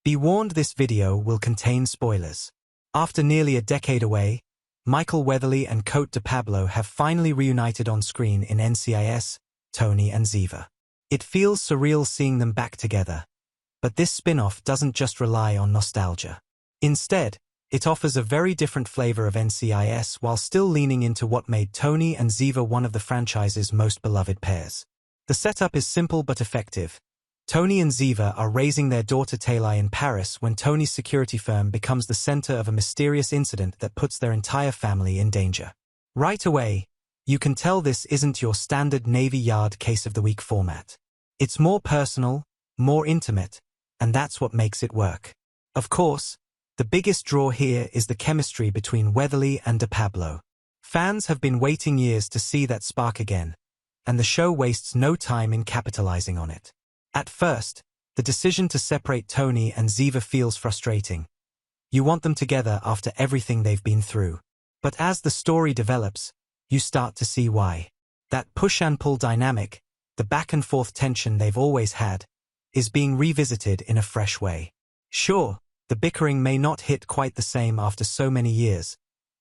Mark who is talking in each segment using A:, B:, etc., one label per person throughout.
A: Be warned, this video will contain spoilers. After nearly a decade away, Michael Weatherly and Cote de Pablo have finally reunited on screen in NCIS Tony and Ziva. It feels surreal seeing them back together. But this spin-off doesn't just rely on nostalgia. Instead, it offers a very different flavor of NCIS while still leaning into what made Tony and Ziva one of the franchise's most beloved pairs. The setup is simple but effective. Tony and Ziva are raising their daughter Taylor in Paris when Tony's security firm becomes the center of a mysterious incident that puts their entire family in danger. Right away, you can tell this isn't your standard Navy Yard case of the week format. It's more personal, more intimate, and that's what makes it work. Of course, the biggest draw here is the chemistry between Weatherly and de Pablo. Fans have been waiting years to see that spark again, and the show wastes no time in capitalizing on it. At first, the decision to separate Tony and Ziva feels frustrating. You want them together after everything they've been through. But as the story develops, you start to see why. That push-and-pull dynamic, the back-and-forth tension they've always had, is being revisited in a fresh way. Sure, the bickering may not hit quite the same after so many years,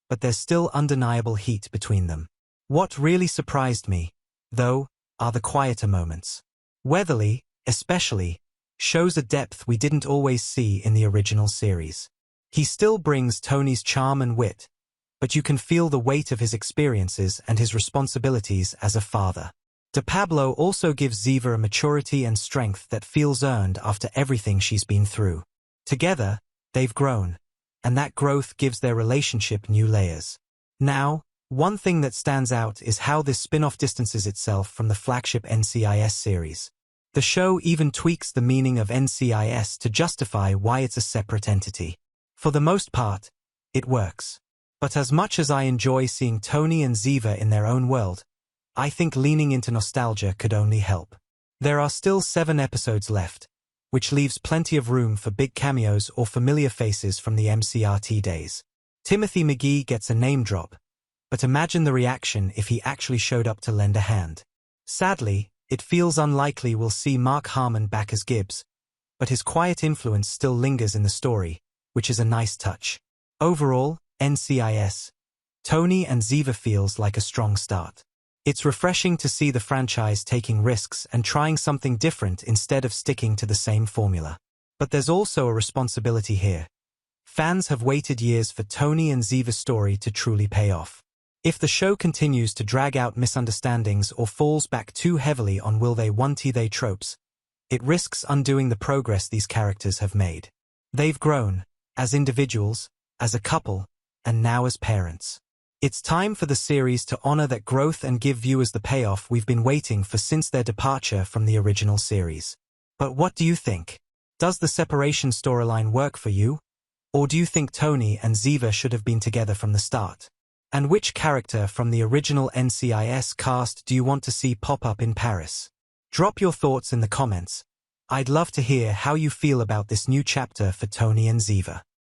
A: but there's still undeniable heat between them. What really surprised me, though, are the quieter moments. Weatherly, especially, shows a depth we didn't always see in the original series. He still brings Tony's charm and wit, but you can feel the weight of his experiences and his responsibilities as a father. De Pablo also gives Ziva a maturity and strength that feels earned after everything she's been through. Together, they've grown, and that growth gives their relationship new layers. Now, one thing that stands out is how this spin-off distances itself from the flagship NCIS series. The show even tweaks the meaning of NCIS to justify why it's a separate entity. For the most part, it works. But as much as I enjoy seeing Tony and Ziva in their own world, I think leaning into nostalgia could only help. There are still 7 episodes left, which leaves plenty of room for big cameos or familiar faces from the MCRT days. Timothy McGee gets a name drop, but imagine the reaction if he actually showed up to lend a hand. Sadly, it feels unlikely we'll see Mark Harmon back as Gibbs, but his quiet influence still lingers in the story, which is a nice touch. Overall, NCIS Tony and Ziva feels like a strong start. It's refreshing to see the franchise taking risks and trying something different instead of sticking to the same formula. But there's also a responsibility here. Fans have waited years for Tony and Ziva's story to truly pay off. If the show continues to drag out misunderstandings or falls back too heavily on will they won't they tropes, it risks undoing the progress these characters have made. They've grown, as individuals, as a couple, and now as parents. It's time for the series to honor that growth and give viewers the payoff we've been waiting for since their departure from the original series. But what do you think? Does the separation storyline work for you? Or do you think Tony and Ziva should have been together from the start? And which character from the original NCIS cast do you want to see pop up in Paris? Drop your thoughts in the comments. I'd love to hear how you feel about this new chapter for Tony and Ziva.